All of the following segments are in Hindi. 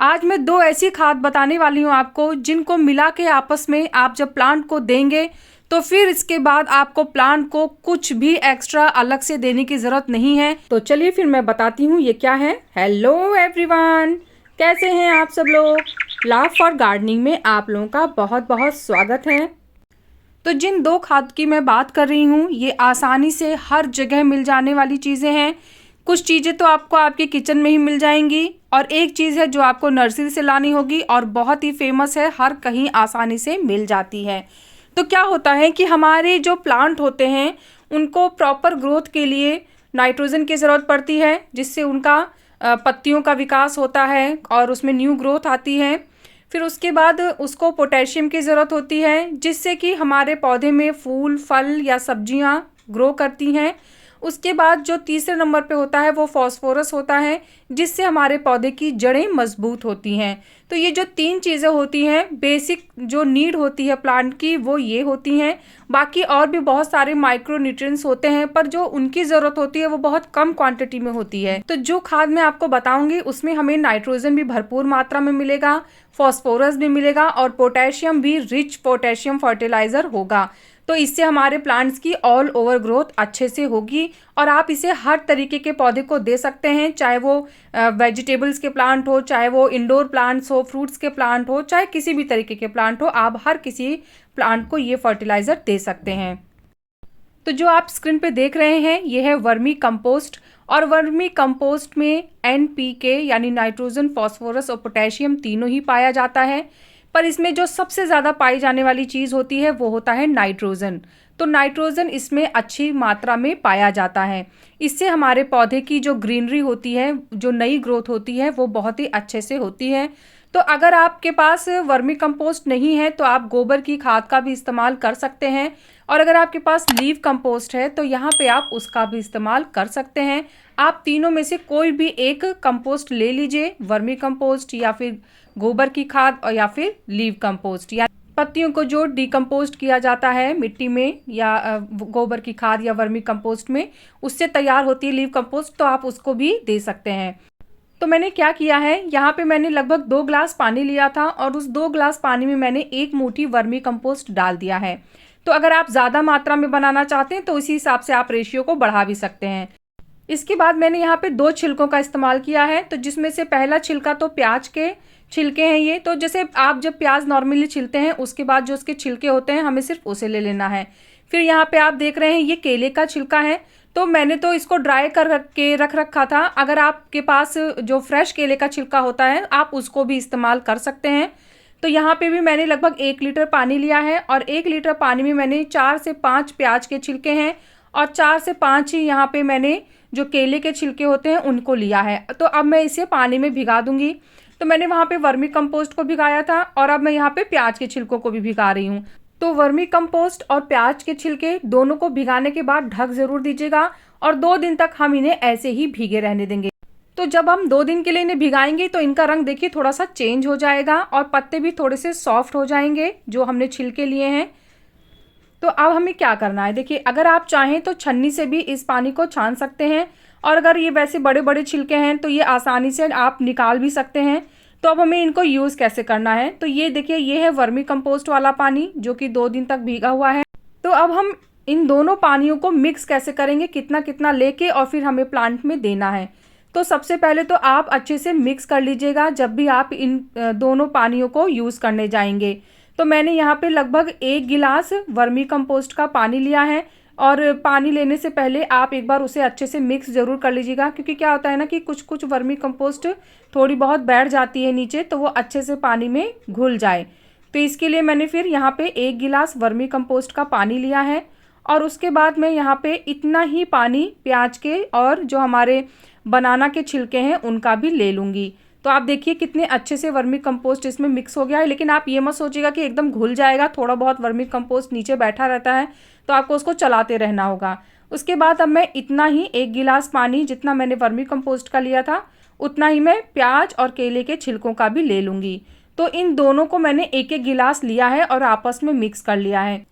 आज मैं दो ऐसी खाद बताने वाली हूँ आपको जिनको मिला के आपस में आप जब प्लांट को देंगे तो फिर इसके बाद आपको प्लांट को कुछ भी एक्स्ट्रा अलग से देने की ज़रूरत नहीं है। तो चलिए फिर मैं बताती हूँ ये क्या है। हेलो एवरीवन, कैसे हैं आप सब लोग। लव फॉर गार्डनिंग में आप लोगों का बहुत बहुत स्वागत है। तो जिन दो खाद की मैं बात कर रही हूँ ये आसानी से हर जगह मिल जाने वाली चीज़ें हैं। कुछ चीज़ें तो आपको आपके किचन में ही मिल जाएंगी और एक चीज़ है जो आपको नर्सरी से लानी होगी और बहुत ही फेमस है, हर कहीं आसानी से मिल जाती है। तो क्या होता है कि हमारे जो प्लांट होते हैं उनको प्रॉपर ग्रोथ के लिए नाइट्रोजन की ज़रूरत पड़ती है, जिससे उनका पत्तियों का विकास होता है और उसमें न्यू ग्रोथ आती है। फिर उसके बाद उसको पोटेशियम की ज़रूरत होती है, जिससे कि हमारे पौधे में फूल, फल या सब्जियां ग्रो करती हैं। उसके बाद जो तीसरे नंबर पे होता है वो फास्फोरस होता है, जिससे हमारे पौधे की जड़ें मजबूत होती हैं। तो ये जो तीन चीज़ें होती हैं, बेसिक जो नीड होती है प्लांट की, वो ये होती हैं। बाकी और भी बहुत सारे माइक्रो न्यूट्रिएंट्स होते हैं, पर जो उनकी ज़रूरत होती है वो बहुत कम क्वांटिटी में होती है। तो जो खाद मैं आपको बताऊंगी उसमें हमें नाइट्रोजन भी भरपूर मात्रा में मिलेगा, फॉस्फोरस भी मिलेगा और पोटेशियम भी रिच पोटेशियम फर्टिलाइज़र होगा। तो इससे हमारे प्लांट्स की ऑल ओवर ग्रोथ अच्छे से होगी और आप इसे हर तरीके के पौधे को दे सकते हैं, चाहे वो वेजिटेबल्स के प्लांट हो, चाहे वो इंडोर प्लांट्स हो, फ्रूट्स के प्लांट हो, चाहे किसी भी तरीके के प्लांट हो, आप हर किसी प्लांट को ये फर्टिलाइज़र दे सकते हैं। तो जो आप स्क्रीन पे देख रहे हैं ये है वर्मी कंपोस्ट, और वर्मी कंपोस्ट में NPK यानी नाइट्रोजन, फॉस्फोरस और पोटेशियम तीनों ही पाया जाता है। पर इसमें जो सबसे ज़्यादा पाई जाने वाली चीज़ होती है वो होता है नाइट्रोजन। तो नाइट्रोजन इसमें अच्छी मात्रा में पाया जाता है। इससे हमारे पौधे की जो ग्रीनरी होती है, जो नई ग्रोथ होती है, वो बहुत ही अच्छे से होती है। तो अगर आपके पास वर्मी कंपोस्ट नहीं है तो आप गोबर की खाद का भी इस्तेमाल कर सकते हैं, और अगर आपके पास लीव कंपोस्ट है तो यहाँ पे आप उसका भी इस्तेमाल कर सकते हैं। आप तीनों में से कोई भी एक कंपोस्ट ले लीजिए, वर्मी कंपोस्ट या फिर गोबर की खाद और या फिर लीव कंपोस्ट, या पत्तियों को जो डिकम्पोस्ट किया जाता है मिट्टी में या गोबर की खाद या वर्मी कंपोस्ट में, उससे तैयार होती है लीव कंपोस्ट, तो आप उसको भी दे सकते हैं। तो मैंने क्या किया है, यहाँ पे मैंने लगभग 2 ग्लास पानी लिया था और उस 2 ग्लास पानी में मैंने 1 मुट्ठी वर्मी कंपोस्ट डाल दिया है। तो अगर आप ज़्यादा मात्रा में बनाना चाहते हैं तो उसी हिसाब से आप रेशियो को बढ़ा भी सकते हैं। इसके बाद मैंने यहाँ पे 2 छिलकों का इस्तेमाल किया है, तो जिसमें से पहला छिलका तो प्याज के छिलके हैं ये। तो जैसे आप जब प्याज नॉर्मली छिलते हैं उसके बाद जो उसके छिलके होते हैं हमें सिर्फ उसे ले लेना है। फिर यहाँ पे आप देख रहे हैं ये केले का छिलका है, तो मैंने तो इसको ड्राई कर के रख रखा था। अगर आपके पास जो फ्रेश केले का छिलका होता है आप उसको भी इस्तेमाल कर सकते हैं। तो यहाँ पे भी मैंने लगभग 1 लीटर पानी लिया है और 1 लीटर पानी में मैंने 4 से 5 प्याज के छिलके हैं और 4 से 5 ही यहाँ पे मैंने जो केले के छिलके होते हैं उनको लिया है। तो अब मैं इसे पानी में भिगा दूंगी। तो मैंने वहाँ पे वर्मी कंपोस्ट को भिगाया था और अब मैं यहाँ पे प्याज के छिलकों को भी भिगा रही हूँ। तो वर्मी कंपोस्ट और प्याज के छिलके दोनों को भिगाने के बाद ढक ज़रूर दीजिएगा और 2 दिन तक हम इन्हें ऐसे ही भीगे रहने देंगे। तो जब हम 2 दिन के लिए इन्हें भिगाएंगे तो इनका रंग देखिए थोड़ा सा चेंज हो जाएगा और पत्ते भी थोड़े से सॉफ्ट हो जाएंगे जो हमने छिलके लिए हैं। तो अब हमें क्या करना है, देखिए अगर आप चाहें तो छन्नी से भी इस पानी को छान सकते हैं, और अगर ये वैसे बड़े बड़े छिलके हैं तो ये आसानी से आप निकाल भी सकते हैं। तो अब हमें इनको यूज़ कैसे करना है, तो ये देखिए ये है वर्मी कंपोस्ट वाला पानी जो कि 2 दिन तक भीगा हुआ है। तो अब हम इन दोनों पानियों को मिक्स कैसे करेंगे, कितना कितना लेके और फिर हमें प्लांट में देना है। तो सबसे पहले तो आप अच्छे से मिक्स कर लीजिएगा जब भी आप इन दोनों पानियों को यूज़ करने जाएंगे। तो मैंने यहाँ पे लगभग 1 गिलास वर्मी कंपोस्ट का पानी लिया है, और पानी लेने से पहले आप एक बार उसे अच्छे से मिक्स ज़रूर कर लीजिएगा, क्योंकि क्या होता है ना कि कुछ कुछ वर्मी कंपोस्ट थोड़ी बहुत बैठ जाती है नीचे, तो वो अच्छे से पानी में घुल जाए। तो इसके लिए मैंने फिर यहाँ पे 1 गिलास वर्मी कंपोस्ट का पानी लिया है, और उसके बाद मैं यहाँ पे इतना ही पानी प्याज के और जो हमारे बनाना के छिलके हैं उनका भी ले लूँगी। तो आप देखिए कितने अच्छे से वर्मी कंपोस्ट इसमें मिक्स हो गया है, लेकिन आप ये मत सोचिएगा कि एकदम घुल जाएगा, थोड़ा बहुत वर्मी कंपोस्ट नीचे बैठा रहता है तो आपको उसको चलाते रहना होगा। उसके बाद अब मैं इतना ही 1 गिलास पानी जितना मैंने वर्मी कंपोस्ट का लिया था उतना ही मैं प्याज और केले के छिलकों का भी ले लूँगी। तो इन दोनों को मैंने 1-1 गिलास लिया है और आपस में मिक्स कर लिया है।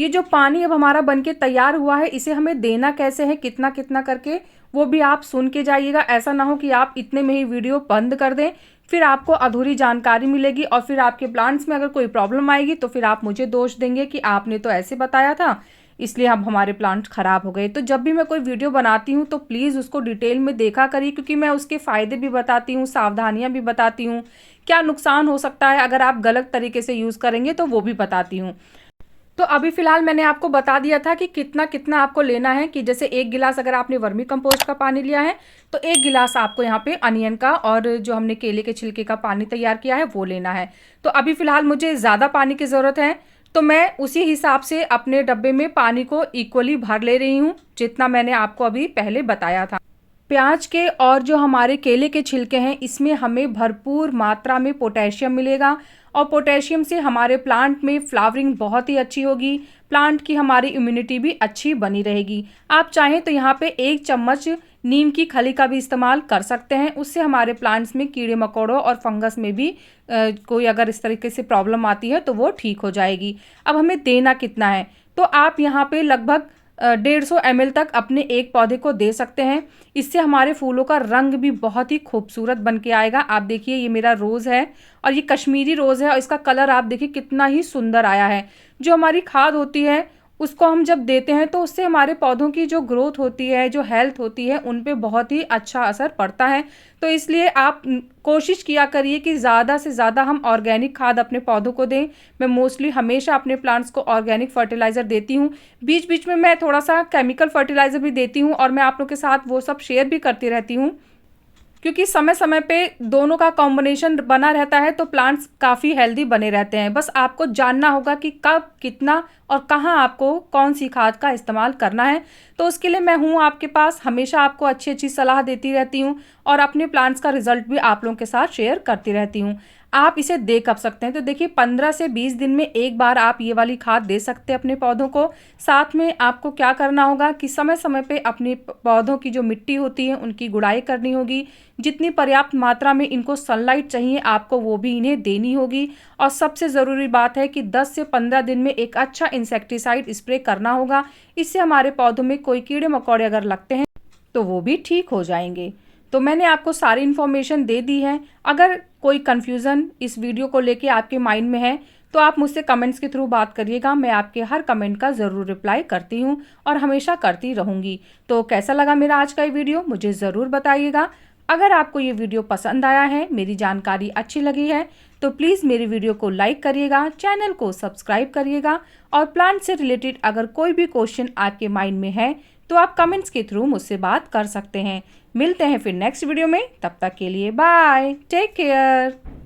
ये जो पानी अब हमारा बनके तैयार हुआ है, इसे हमें देना कैसे है, कितना कितना करके, वो भी आप सुन के जाइएगा। ऐसा ना हो कि आप इतने में ही वीडियो बंद कर दें, फिर आपको अधूरी जानकारी मिलेगी और फिर आपके प्लांट्स में अगर कोई प्रॉब्लम आएगी तो फिर आप मुझे दोष देंगे कि आपने तो ऐसे बताया था, इसलिए अब हमारे प्लांट ख़राब हो गए। तो जब भी मैं कोई वीडियो बनाती हूँ तो प्लीज़ उसको डिटेल में देखा करिए, क्योंकि मैं उसके फ़ायदे भी बताती हूँ, सावधानियाँ भी बताती हूँ, क्या नुकसान हो सकता है अगर आप गलत तरीके से यूज़ करेंगे तो वो भी बताती हूँ। तो अभी फ़िलहाल मैंने आपको बता दिया था कि कितना कितना आपको लेना है, कि जैसे 1 गिलास अगर आपने वर्मी कंपोस्ट का पानी लिया है तो 1 गिलास आपको यहाँ पे अनियन का और जो हमने केले के छिलके का पानी तैयार किया है वो लेना है। तो अभी फ़िलहाल मुझे ज़्यादा पानी की ज़रूरत है, तो मैं उसी हिसाब से अपने डब्बे में पानी को इक्वली भर ले रही हूँ, जितना मैंने आपको अभी पहले बताया था। प्याज के और जो हमारे केले के छिलके हैं, इसमें हमें भरपूर मात्रा में पोटेशियम मिलेगा और पोटेशियम से हमारे प्लांट में फ्लावरिंग बहुत ही अच्छी होगी, प्लांट की हमारी इम्यूनिटी भी अच्छी बनी रहेगी। आप चाहें तो यहाँ पे 1 चम्मच नीम की खली का भी इस्तेमाल कर सकते हैं, उससे हमारे प्लांट्स में कीड़े मकोड़ों और फंगस में भी कोई अगर इस तरीके से प्रॉब्लम आती है तो वो ठीक हो जाएगी। अब हमें देना कितना है, तो आप यहाँ पे लगभग 150 ml तक अपने एक पौधे को दे सकते हैं। इससे हमारे फूलों का रंग भी बहुत ही खूबसूरत बन के आएगा। आप देखिए ये मेरा रोज़ है और ये कश्मीरी रोज़ है और इसका कलर आप देखिए कितना ही सुंदर आया है। जो हमारी खाद होती है उसको हम जब देते हैं तो उससे हमारे पौधों की जो ग्रोथ होती है, जो हेल्थ होती है, उन पे बहुत ही अच्छा असर पड़ता है। तो इसलिए आप कोशिश किया करिए कि ज़्यादा से ज़्यादा हम ऑर्गेनिक खाद अपने पौधों को दें। मैं मोस्टली हमेशा अपने प्लांट्स को ऑर्गेनिक फर्टिलाइज़र देती हूँ। बीच बीच में मैं थोड़ा सा केमिकल फर्टिलाइज़र भी देती हूँ और मैं आप लोग के साथ वो सब शेयर भी करती रहती हूँ, क्योंकि समय समय पे दोनों का कॉम्बिनेशन बना रहता है तो प्लांट्स काफ़ी हेल्दी बने रहते हैं। बस आपको जानना होगा कि कब, कितना और कहाँ आपको कौन सी खाद का इस्तेमाल करना है। तो उसके लिए मैं हूँ आपके पास, हमेशा आपको अच्छी अच्छी सलाह देती रहती हूँ और अपने प्लांट्स का रिजल्ट भी आप लोगों के साथ शेयर करती रहती हूँ। आप इसे दे कब सकते हैं, तो देखिए 15 से 20 दिन में एक बार आप ये वाली खाद दे सकते हैं अपने पौधों को। साथ में आपको क्या करना होगा कि समय समय पे अपने पौधों की जो मिट्टी होती है उनकी गुड़ाई करनी होगी। जितनी पर्याप्त मात्रा में इनको सनलाइट चाहिए आपको वो भी इन्हें देनी होगी। और सबसे ज़रूरी बात है कि 10 से 15 दिन में एक अच्छा इंसेक्टिसाइड स्प्रे करना होगा। इससे हमारे पौधों में कोई कीड़े मकोड़े अगर लगते हैं तो वो भी ठीक हो जाएंगे। तो मैंने आपको सारी इन्फॉर्मेशन दे दी है। अगर कोई कन्फ्यूज़न इस वीडियो को लेके आपके माइंड में है तो आप मुझसे कमेंट्स के थ्रू बात करिएगा। मैं आपके हर कमेंट का ज़रूर रिप्लाई करती हूँ और हमेशा करती रहूँगी। तो कैसा लगा मेरा आज का ये वीडियो मुझे ज़रूर बताइएगा। अगर आपको ये वीडियो पसंद आया है, मेरी जानकारी अच्छी लगी है, तो प्लीज़ मेरी वीडियो को लाइक करिएगा, चैनल को सब्सक्राइब करिएगा और प्लांट से रिलेटेड अगर कोई भी क्वेश्चन आपके माइंड में है तो आप कमेंट्स के थ्रू मुझसे बात कर सकते हैं। मिलते हैं फिर नेक्स्ट वीडियो में, तब तक के लिए बाय, टेक केयर।